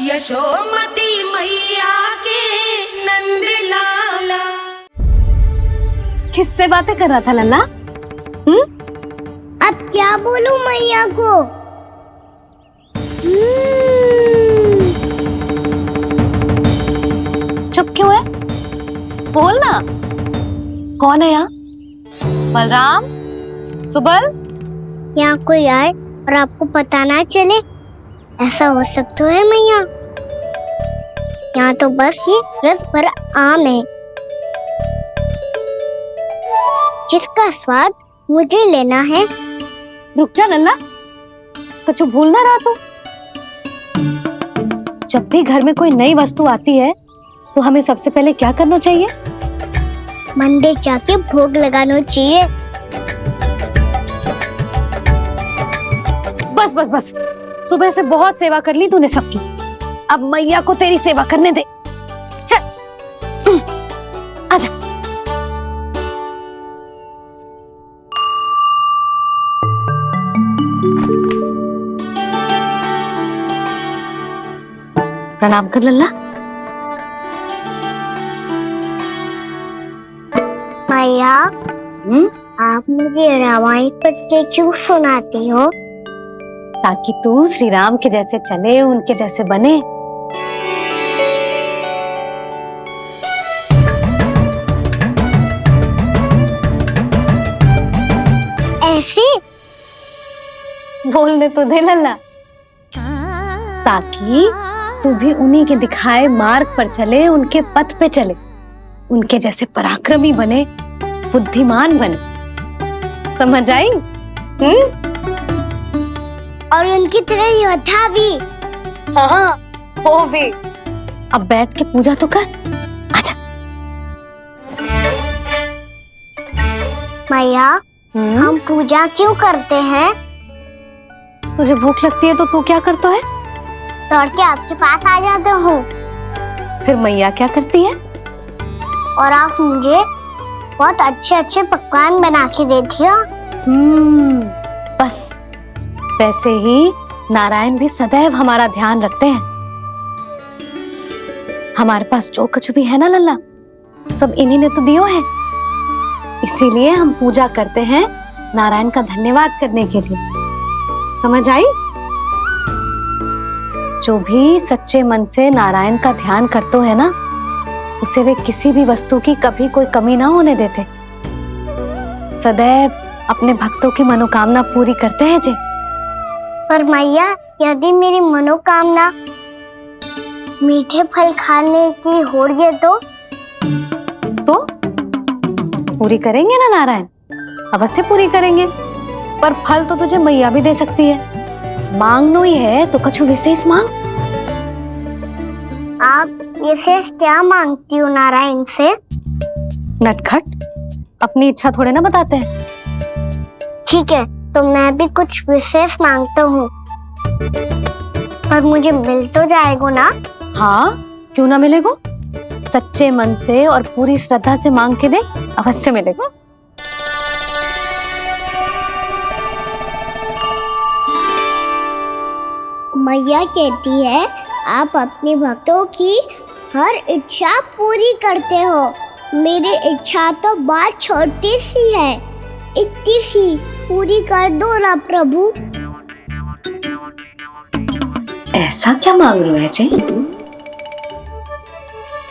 यशोमती मैया के नंद लाला। किससे बातें कर रहा था लल्ला? अब क्या बोलूं मैया को? चुप क्यों है? बोल ना। कौन है यहाँ? बलराम, सुबल? यहाँ कोई आए और आपको पता ना चले, ऐसा हो सकता है मैया? यहाँ तो बस ये रस भरा आम है जिसका स्वाद मुझे लेना है। रुक जा लल्ला, कुछ भूल ना रहा तू। जब भी घर में कोई नई वस्तु आती है तो हमें सबसे पहले क्या करना चाहिए? मंदिर जाके भोग लगाना चाहिए। बस बस बस, सुबह से बहुत सेवा कर ली तूने सबकी, अब मैया को तेरी सेवा करने दे। चल आजा। प्रणाम कर लल्ला। मैया, आप मुझे रामायण पढ़ के क्यों सुनाती हो? ताकि तू श्री राम के जैसे चले, उनके जैसे बने। ऐसे बोलने तो दे लल्ला, ताकि तू भी उन्हीं के दिखाए मार्ग पर चले, उनके पथ पे चले, उनके जैसे पराक्रमी बने, बुद्धिमान बने। समझ आई? और उनकी तरह योद्धा भी। हाँ, वो भी। अब बैठ के पूजा तो कर। आजा। मैया, हम पूजा क्यों करते हैं? तुझे भूख लगती है तो तू क्या करता है? दौड़ के आपके पास आ जाता हूँ। फिर मैया क्या करती है? और आप मुझे बहुत अच्छे अच्छे पकवान बना के देती हो। बस वैसे ही नारायण भी सदैव हमारा ध्यान रखते हैं। हमारे पास जो कुछ भी है ना लल्ला, सब इन्हीं ने तो दियो है। इसीलिए हम पूजा करते हैं नारायण का धन्यवाद करने के लिए। समझ आई? जो भी सच्चे मन से नारायण का ध्यान करते है ना, उसे वे किसी भी वस्तु की कभी कोई कमी ना होने देते। सदैव अपने भक्तों की मनोकामना पूरी करते हैं जी। पर मैया, यदि मेरी मनोकामना मीठे फल खाने की हो रही है तो पूरी करेंगे ना नारायण? अवश्य पूरी करेंगे। पर फल तो तुझे मैया भी दे सकती है। मांगनो ही है तो कुछ विशेष मांग। आप विशेष क्या मांगती हो नारायण से? नटखट, अपनी इच्छा थोड़े ना बताते हैं। ठीक है, तो मैं भी कुछ विशेष मांगता हूँ, पर मुझे मिल तो जाएगा ना? हाँ, क्यों ना मिलेगा। सच्चे मन से और पूरी श्रद्धा से मांग के दे, अवश्य मिलेगा। मैया कहती है आप अपने भक्तों की हर इच्छा पूरी करते हो। मेरी इच्छा तो बहुत छोटी सी है, इतनी सी पूरी कर दो ना प्रभु। ऐसा क्या मांग रहे हो जी?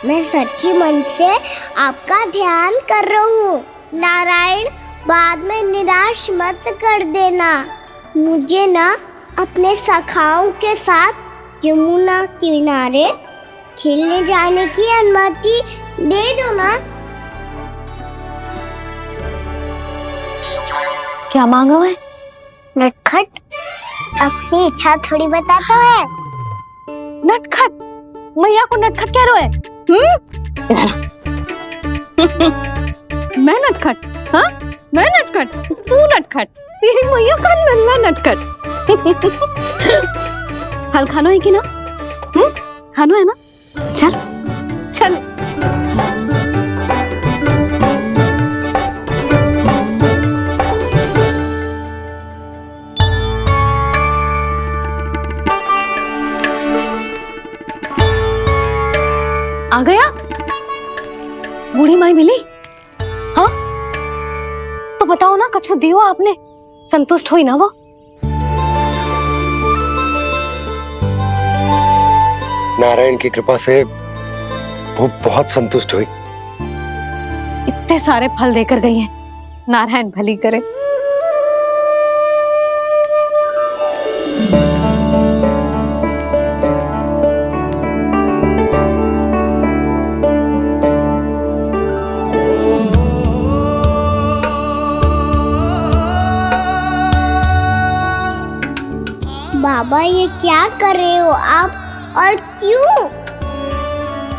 मैं सच्ची मन से आपका ध्यान कर रहा हूँ। नारायण, बाद में निराश मत कर देना। मुझे ना अपने सखाओं के साथ यमुना किनारे खेलने जाने की अनुमति दे दो ना। क्या मांग रहे हो? नटखट, अपनी इच्छा थोड़ी बताता है। नटखट? मैया को नटखट कह रहे हो? मैं नटखट? हाँ, मैं नटखट? तू नटखट? तेरी मैया का नल्ला नटखट। फल खाना है कि ना? खाना है ना? चल चल। आ गया? बूढ़ी माई मिली? हाँ तो बताओ ना, कछु दियो आपने, संतुष्ट हुई ना वो? नारायण की कृपा से वो बहुत संतुष्ट हुई। इतने सारे फल देकर गई हैं, नारायण भली करे। बाबा ये क्या कर रहे हो आप, और क्यों?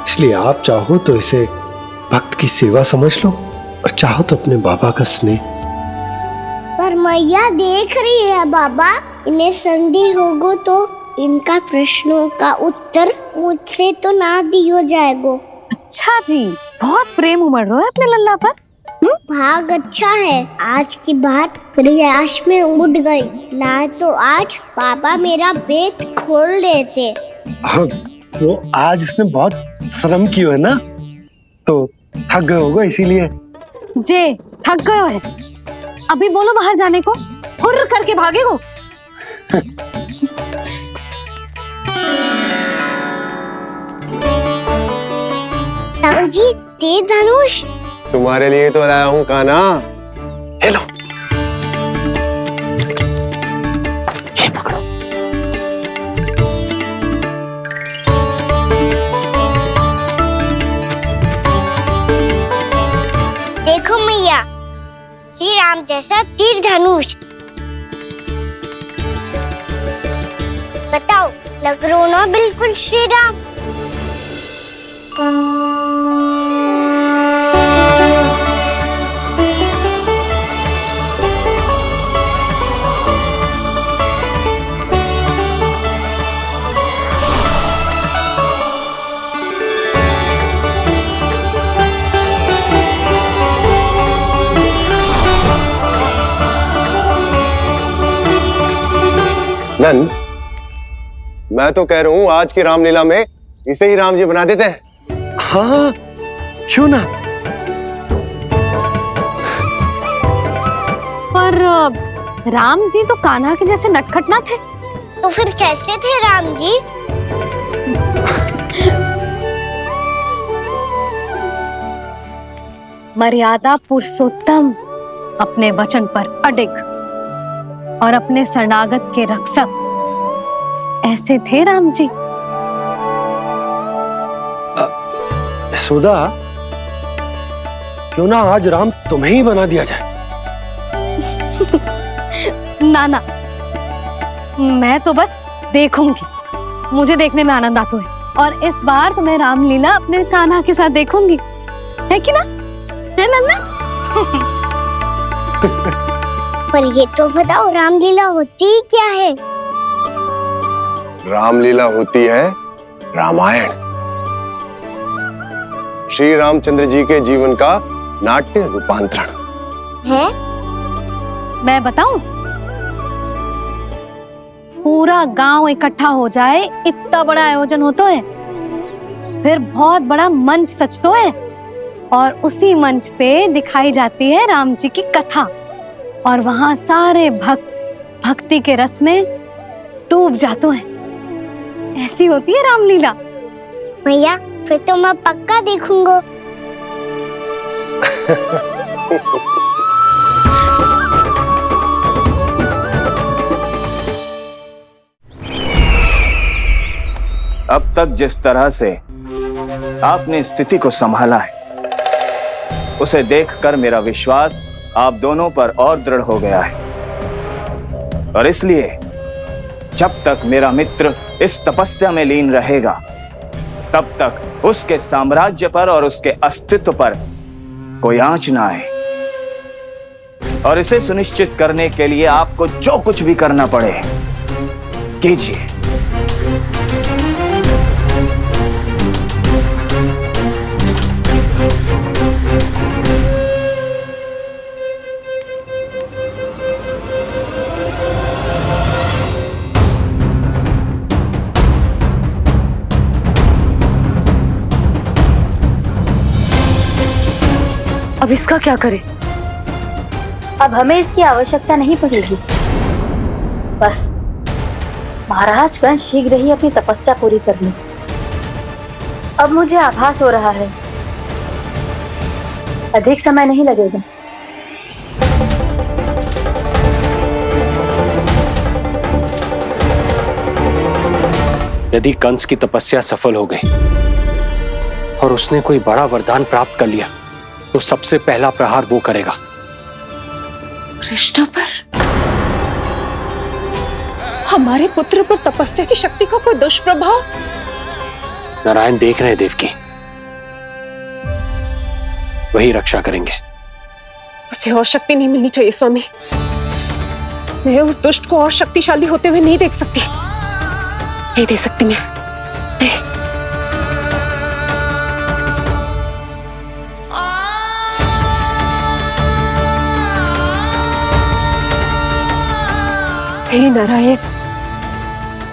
इसलिए आप चाहो तो इसे भक्त की सेवा समझ लो, और चाहो तो अपने बाबा का स्नेह। पर मैया देख रही है बाबा, इन्हें संदेह होगो तो इनका प्रश्नों का उत्तर मुझसे तो ना दियो जाएगो। अच्छा जी, बहुत प्रेम उमड़ रहा है अपने लल्ला पर। भाग अच्छा है, आज की बात प्रयास में उड़ गई, ना तो आज पापा मेरा पेट खोल देते। हाँ, वो आज उसने बहुत श्रम किया है ना, तो थक गए होगा इसीलिए। जे थक गए है, अभी बोलो बाहर जाने को, हुर्र करके भागेगो। जी तेज धनुष तुम्हारे लिए तो लाया हूँ कान्हा। ले लो। ये पकड़ो। देखो मैया, श्री राम जैसा तीर धनुष। बताओ, लग रहा ना बिल्कुल श्री राम? नंद, मैं तो कह रहा हूँ आज की रामलीला में इसे ही राम जी बना देते हैं। हाँ, क्यों ना? पर राम जी तो कान्हा के जैसे नटखट ना थे। तो फिर कैसे थे राम जी? मर्यादा पुरुषोत्तम, अपने वचन पर अडिग और अपने शरणागत के रक्षक, ऐसे थे राम जी। यशोदा, क्यों ना आज राम तुम्हें ही बना दिया जाए? ना ना, मैं तो बस देखूंगी, मुझे देखने में आनंद आता है, और इस बार तो मैं रामलीला अपने कान्हा के साथ देखूंगी, है कि ना? है लल्ला? पर ये तो बताओ, रामलीला होती क्या है? रामलीला होती है रामायण, श्री रामचंद्र जी के जीवन का नाट्य रूपांतरण है। मैं बताऊं? पूरा गांव इकट्ठा हो जाए, इतना बड़ा आयोजन होता है, फिर बहुत बड़ा मंच सजतो है, और उसी मंच पे दिखाई जाती है राम जी की कथा, और वहां सारे भक्त भक्ति के रस में डूब जाते हैं। ऐसी होती है रामलीला। भैया, फिर तो मैं पक्का देखूंगा। अब तक जिस तरह से आपने स्थिति को संभाला है, उसे देखकर मेरा विश्वास आप दोनों पर और दृढ़ हो गया है, और इसलिए जब तक मेरा मित्र इस तपस्या में लीन रहेगा, तब तक उसके साम्राज्य पर और उसके अस्तित्व पर कोई आंच ना आए। और इसे सुनिश्चित करने के लिए आपको जो कुछ भी करना पड़े कीजिए। अब इसका क्या करें? अब हमें इसकी आवश्यकता नहीं पड़ेगी। बस महाराज कंस शीघ्र ही अपनी तपस्या पूरी कर ली। अब मुझे आभास हो रहा है अधिक समय नहीं लगेगा। यदि कंस की तपस्या सफल हो गई और उसने कोई बड़ा वरदान प्राप्त कर लिया तो सबसे पहला प्रहार वो करेगा। कृष्ण पर, हमारे पुत्र पर तपस्या की शक्ति का कोई दुष्प्रभाव? नारायण देख रहे हैं देवकी, वही रक्षा करेंगे। उसे और शक्ति नहीं मिलनी चाहिए स्वामी। मैं उस दुष्ट को और शक्तिशाली होते हुए नहीं देख सकती, नहीं दे सकती मैं। हे नारायण,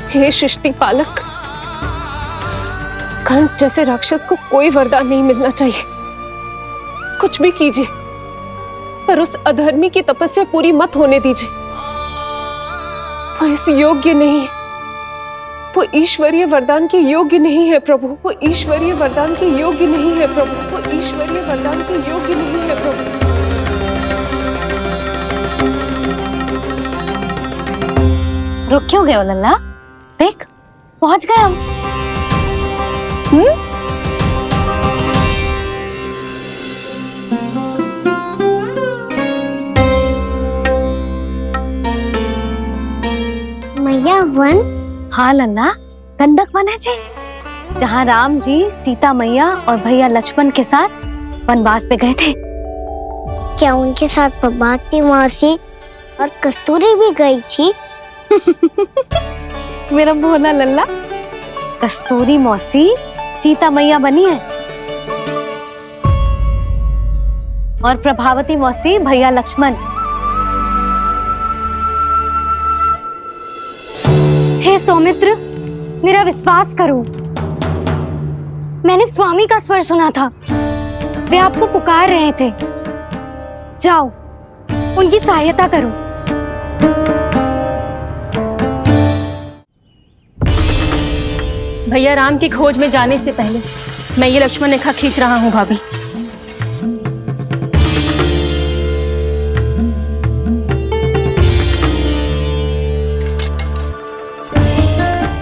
हे सृष्टि पालक, कंस जैसे राक्षस को कोई वरदान नहीं मिलना चाहिए। कुछ भी कीजिए पर उस अधर्मी की तपस्या पूरी मत होने दीजिए। वो इस योग्य नहीं है, वो ईश्वरीय वरदान के योग्य नहीं है प्रभु। वो ईश्वरीय वरदान के योग्य नहीं है प्रभु। वो ईश्वरीय वरदान के योग्य नहीं है प्रभु। रुक क्यों गए हो लल्ला? देख पहुंच गए हम। मैया वन? हाँ लल्ला, गंडक वन है जी, जहाँ राम जी सीता मैया और भैया लक्ष्मण के साथ वनवास पे गए थे। क्या उनके साथ प्रभाती मौसी और कस्तूरी भी गई थी? मेरा भोला लल्ला, कस्तूरी मौसी सीता मैया बनी है और प्रभावती मौसी भैया लक्ष्मण। हे सौमित्र, मेरा विश्वास करो, मैंने स्वामी का स्वर सुना था। वे आपको पुकार रहे थे। जाओ उनकी सहायता करो। भैया राम की खोज में जाने से पहले मैं ये लक्ष्मण रेखा खींच रहा हूँ भाभी।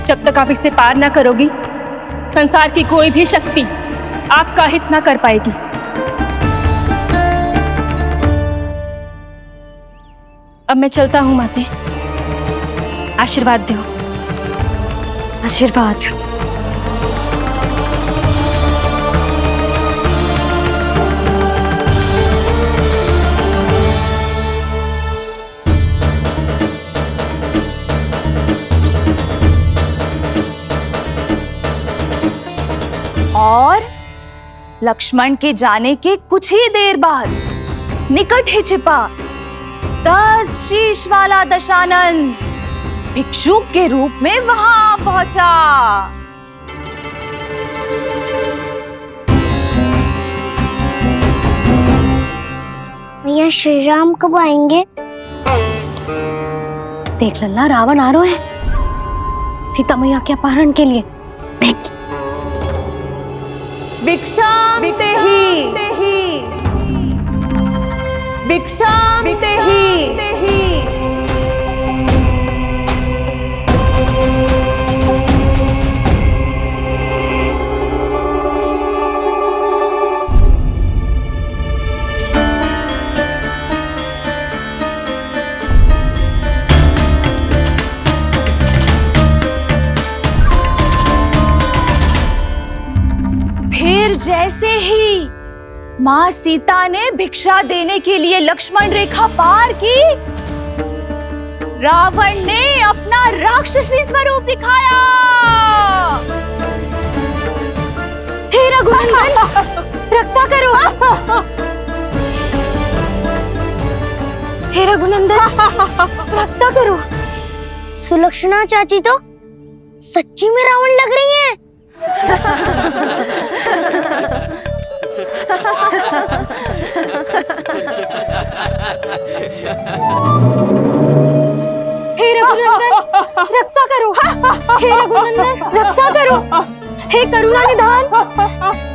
जब तक आप इसे पार ना करोगी, संसार की कोई भी शक्ति आपका हित ना कर पाएगी। अब मैं चलता हूँ माते, आशीर्वाद दो। आशीर्वाद। और लक्ष्मण के जाने के कुछ ही देर बाद निकट ही छिपा 10 शीश वाला दशानन भिक्षुक के रूप में वहां पहुंचा। भैया श्री राम कब आएंगे? देख लल्ला, रावण आ रहे हैं सीता मैया के अपहरण के लिए। देख भिक्षाम देहि, भिक्षाम देहि। फिर जैसे ही माँ सीता ने भिक्षा देने के लिए लक्ष्मण रेखा पार की, रावण ने अपना राक्षसी स्वरूप दिखाया। हे रघुनंदन, रक्षा करो। हे रघुनंदन, रक्षा करो। सुलक्षणा चाची तो सच्ची में रावण लग रही हैं। हे करुणा निधान।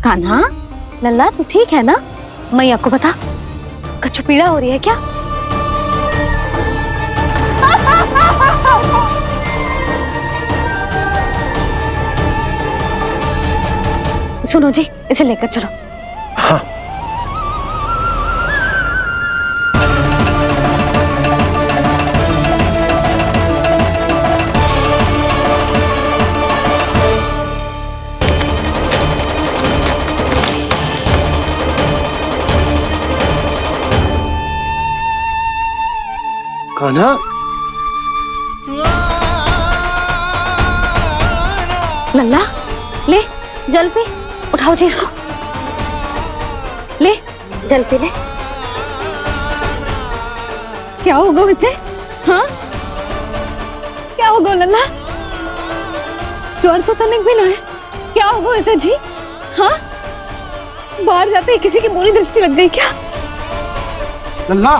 कान्हा, लल्ला तू ठीक है ना? मैया को बता, कछु पीड़ा हो रही है क्या? सुनो जी, इसे लेकर चलो। हाँ। कान्हा, लल्ला ले जल पी, उठाओ जी इसको, ले जल पी ले। क्या होगा उसे? हाँ क्या होगा लल्ला? ज्वर तो तनिक भी ना है, क्या होगा उसे जी? हाँ बाहर जाते ही किसी की बुरी दृष्टि लग गई क्या? लल्ला,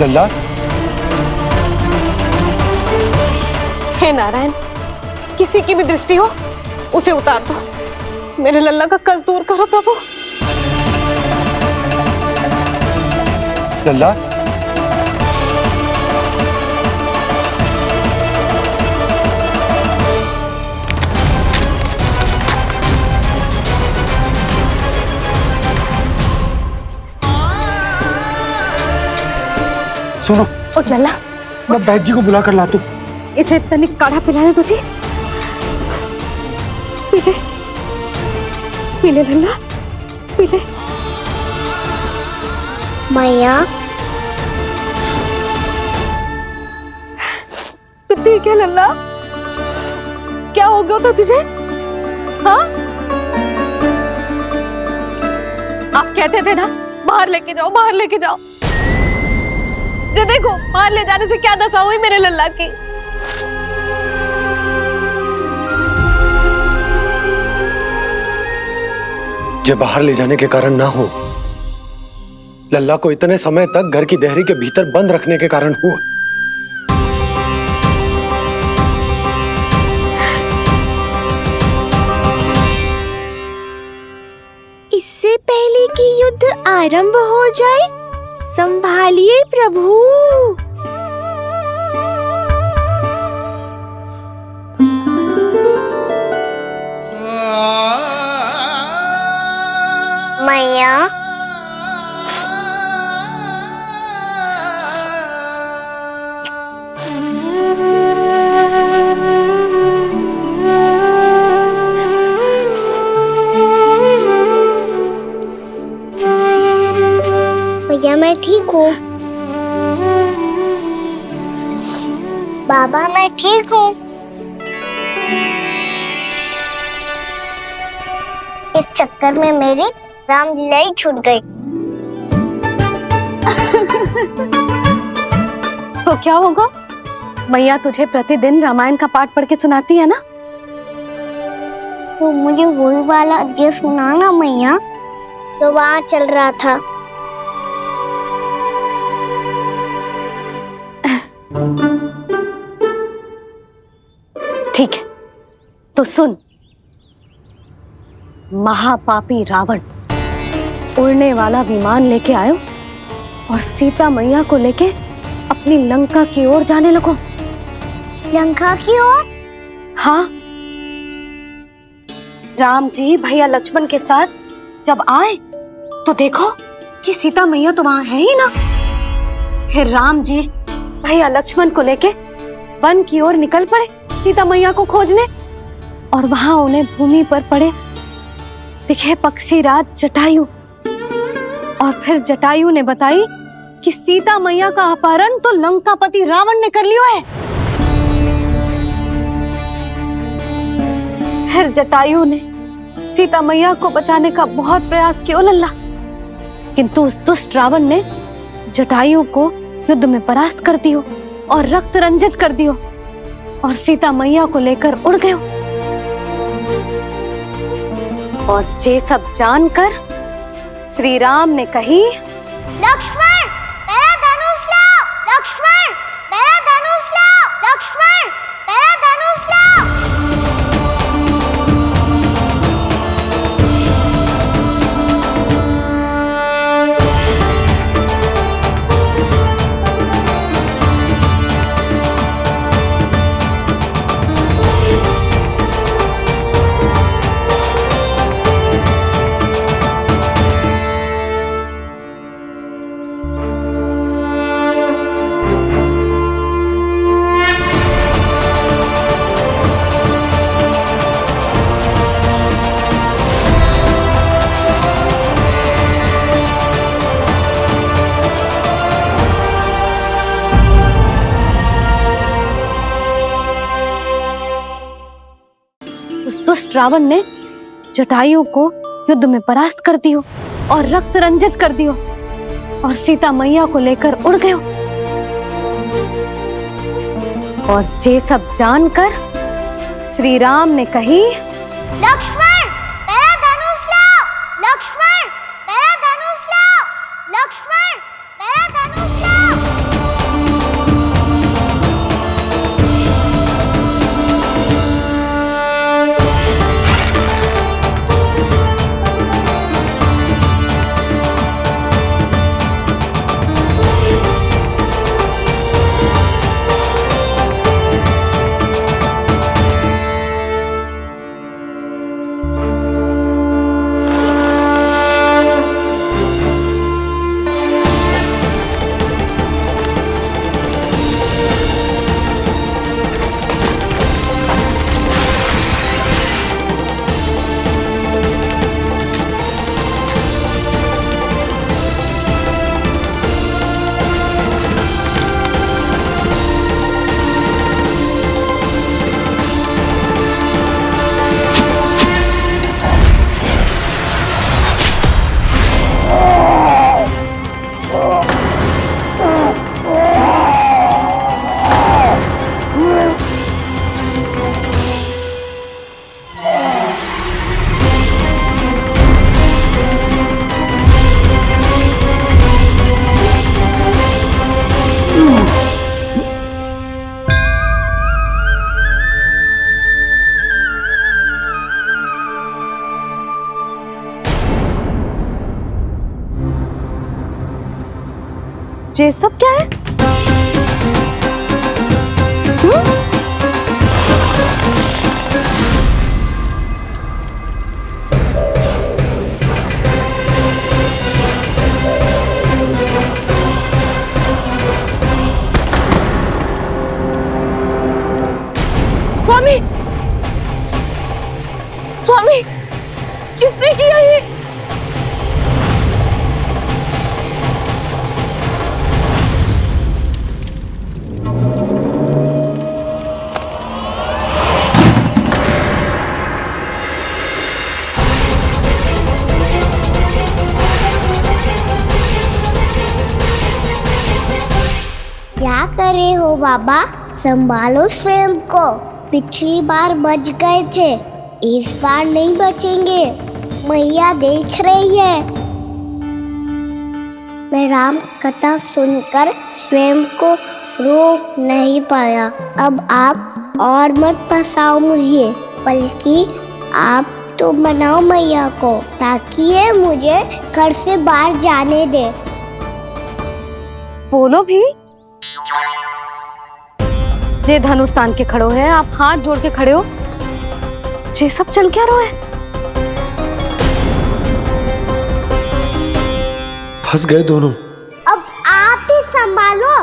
लल्ला, हे नारायण, किसी की भी दृष्टि हो उसे उतार दो, मेरे लल्ला का कष्ट दूर करो प्रभु। लल्ला, सुनो, उठ लल्ला, मैं बैद जी को बुला कर लाता हूँ। इसे तनिक काढ़ा पिला दे तुझे। पीले पीले लल्ला, पीले। मैया, तो ठीक है लल्ला, क्या हो गया था तुझे? हाँ आप कहते थे ना बाहर लेके जाओ, बाहर लेके जाओ। जे देखो बाहर ले जाने से क्या दशा हुई मेरे लल्ला की। जे बाहर ले जाने के कारण ना हो, लल्ला को इतने समय तक घर की देहरी के भीतर बंद रखने के कारण हुआ। इससे पहले कि युद्ध आरंभ हो जाए, संभालिए प्रभु। मैया, भैया मैं ठीक हूँ। बाबा मैं ठीक हूँ। इस चक्कर में मेरी रामलीला ही छूट गई। तो क्या होगा? मैया तुझे प्रतिदिन रामायण का पाठ पढ़ के सुनाती है ना? तो मुझे वही वाला जो सुनाना मैया, तो वहाँ चल रहा था। ठीक है, तो सुन। महापापी रावण उड़ने वाला विमान लेके आयो और सीता मैया को लेके अपनी लंका की ओर जाने लगो। लंका की ओर? हाँ, राम जी भैया लक्ष्मण के साथ जब आए तो देखो कि सीता मैया तो वहां है ही ना। फिर राम जी भैया लक्ष्मण को लेके वन की ओर निकल पड़े सीता मैया को खोजने, और वहां उन्हें भूमि पर पड़े दिखे पक्षीराज जटायु। और फिर जटायु ने बताई कि सीता मैया का अपहरण तो लंकापति रावण ने कर लियो है। फिर जटायु ने सीता मैया को बचाने का बहुत प्रयास किया लल्ला, किंतु उस दुष्ट रावण ने जटायु को युद्ध में परास्त कर दियो और रक्त रंजित कर दियो और सीता मैया को लेकर उड़ गयो। और ये सब जानकर श्री राम ने कही, लक्ष्मण मेरा धनुष लाओ, लक्ष्मण मेरा धनुष लाओ, लक्ष्मण मेरा धनुष लाओ। दुष्ट रावण ने जटायु को युद्ध में परास्त कर दियो और रक्त रंजित कर दियो और सीता मैया को लेकर उड़ गयो। और ये सब जानकर श्री राम ने कही, लक्ष्मण मेरा धनुष लाओ, लक्ष्मण मेरा धनुष लाओ, लक्ष्मण मेरा धनुष लाओ। ये सब क्या है? स्वामी, स्वामी, किसने किया ये? क्या कर रहे हो बाबा? संभालो स्वयं को। पिछली बार बच गए थे, इस बार नहीं बचेंगे। मैया देख रही है। मैं राम कथा सुनकर स्वयं को रोक नहीं पाया। अब आप और मत फंसाओ मुझे, बल्कि आप तो मनाओ मैया को, ताकि ये मुझे घर से बाहर जाने दे। बोलो भी। जे धनुष तान के खड़ो है, आप हाथ जोड़ के खड़े हो। ये सब चल क्या रहा है? फंस गए दोनों। अब आप ही संभालो।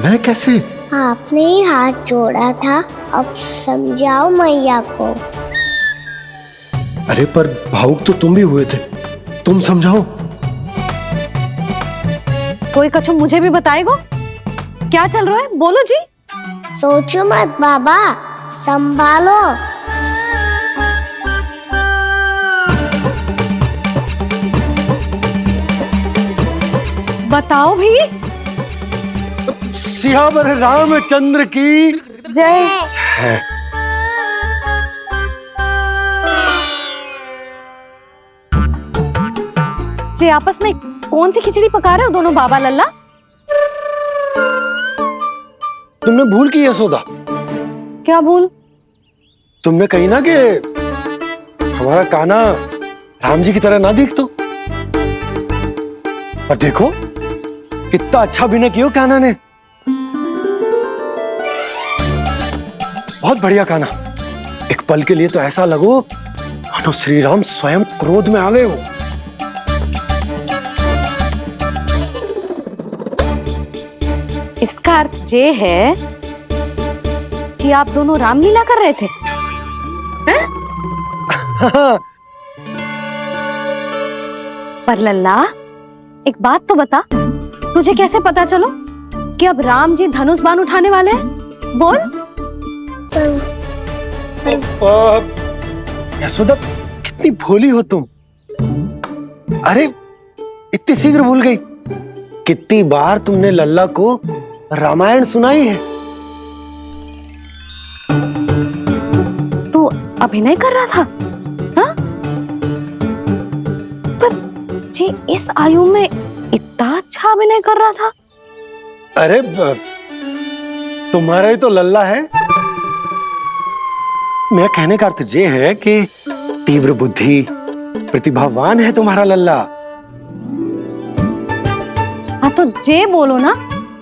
मैं कैसे? आपने ही हाथ जोड़ा था, अब समझाओ मैया को। अरे पर भावुक तो तुम भी हुए थे, तुम समझाओ। कोई कछु मुझे भी बताएगो? क्या चल रहा है, बोलो जी। सोचो मत बाबा, संभालो। बताओ भी। सियावर रामचंद्र की जय। है। जी आपस में कौन सी खिचड़ी पका रहे हो दोनों बाबा लल्ला? तुमने भूल की यशोदा? क्या भूल? तुमने कही ना कि हमारा कान्हा राम जी की तरह ना दिख तो। पर देखो कितना अच्छा अभिनय किया कान्हा ने। बहुत बढ़िया कान्हा। एक पल के लिए तो ऐसा लगो मानो श्री राम स्वयं क्रोध में आ गए हो। इसका अर्थ ये है कि आप दोनों रामलीला कर रहे थे? हैं? पर लल्ला एक बात तो बता, तुझे कैसे पता चलो कि अब राम जी धनुष बाण उठाने वाले हैं? बोल। यशोदा कितनी भोली हो तुम। अरे इतनी शीघ्र भूल गई। कितनी बार तुमने लल्ला को रामायण सुनाई है। तू अभिनय कर रहा था? हाँ? पर जी इस आयु में इतना अच्छा अभिनय कर रहा था? अरे तुम्हारा ही तो लल्ला है। मेरा कहने का अर्थ ये है कि तीव्र बुद्धि, प्रतिभावान है तुम्हारा लल्ला। हाँ तो जे बोलो ना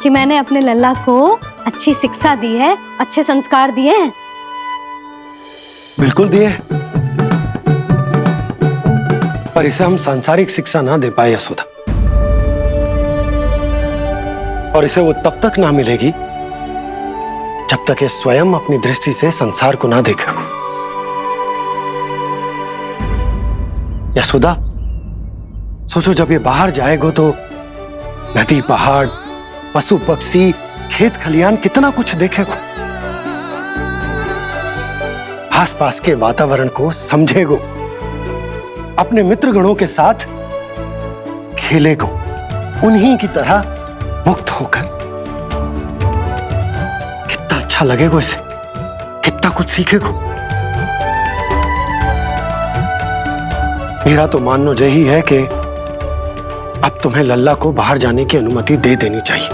कि मैंने अपने लल्ला को अच्छी शिक्षा दी है, अच्छे संस्कार दिए हैं। बिल्कुल दिए, पर इसे हम सांसारिक शिक्षा ना दे पाए यशोदा। और इसे वो तब तक ना मिलेगी जब तक ये स्वयं अपनी दृष्टि से संसार को ना देखेगा। यशोदा सोचो, जब ये बाहर जाएगा तो नदी, पहाड़, पशु पक्षी, खेत खलियान कितना कुछ देखेगा। आसपास के वातावरण को समझेगो, अपने मित्रगणों के साथ खेलेगो, उन्हीं की तरह मुक्त होकर। कितना अच्छा लगेगा इसे, कितना कुछ सीखेगो। मेरा तो मानना यही है कि अब तुम्हें लल्ला को बाहर जाने की अनुमति दे देनी चाहिए,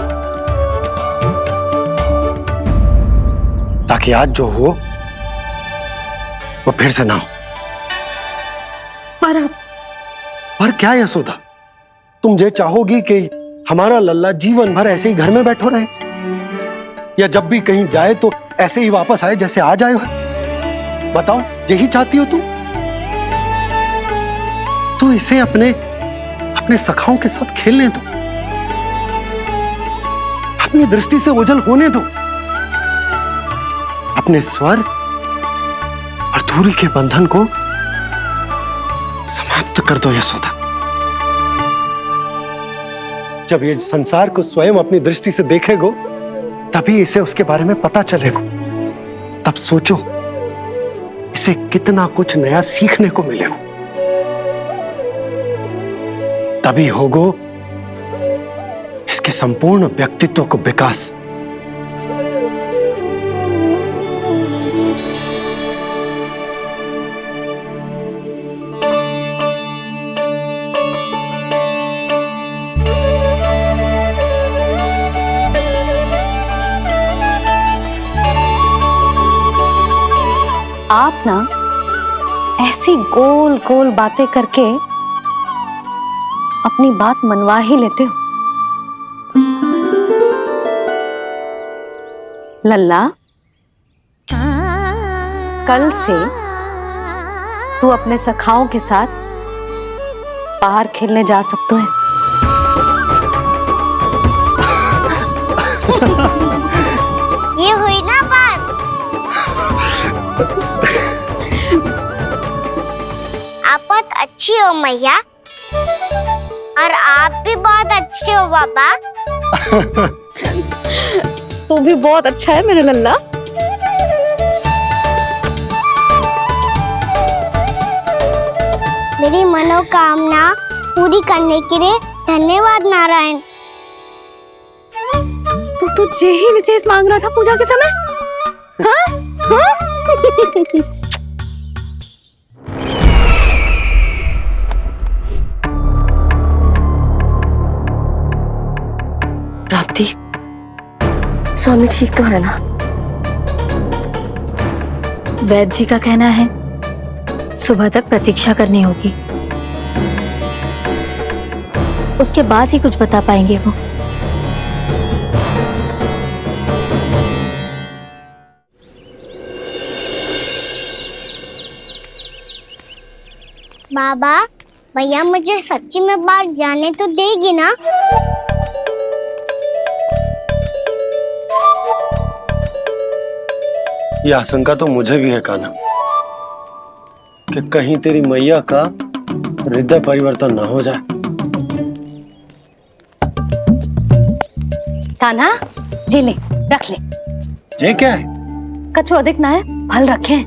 ताकि आज जो हो वो फिर से ना हो। पर क्या यशोदा, तुम ये चाहोगी कि हमारा लल्ला जीवन भर ऐसे ही घर में बैठो रहे, या जब भी कहीं जाए तो ऐसे ही वापस आए जैसे आज आए हो? बताओ, यही चाहती हो तुम? तो इसे अपने सखाओं के साथ खेलने दो, अपनी दृष्टि से ओझल होने दो, अपने स्वर और दूरी के बंधन को समाप्त कर दो यशोदा। जब ये संसार को स्वयं अपनी दृष्टि से देखेगो, तभी इसे उसके बारे में पता चलेगा। तब सोचो इसे कितना कुछ नया सीखने को मिलेगा। तभी होगो इसके संपूर्ण व्यक्तित्व को विकास। आप ना ऐसी गोल गोल बातें करके अपनी बात मनवा ही लेते हो। लल्ला, कल से तू अपने सखाओं के साथ बाहर खेलने जा सकते हैं। ये हुई ना बात। आप बहुत अच्छी हो मैया, और आप भी बहुत अच्छे हो बाबा। तू भी बहुत अच्छा है मेरे लल्ला। मेरी मनोकामना पूरी करने के लिए धन्यवाद नारायण। तू तुझे ही विशेष मांग रहा था पूजा के समय? हाँ? हाँ? प्राप्ति, स्वामी ठीक तो है ना? वैद्य जी का कहना है सुबह तक प्रतीक्षा करनी होगी, उसके बाद ही कुछ बता पाएंगे वो। बाबा, भैया मुझे सच्ची में बाहर जाने तो देगी ना? ये आशंका तो मुझे भी है कान्हा, कि कहीं तेरी मैया का हृदय परिवर्तन न हो जाए। कान्हा, जी ले, रख ले। ये क्या है? कछु अधिक ना है, फल रखे हैं।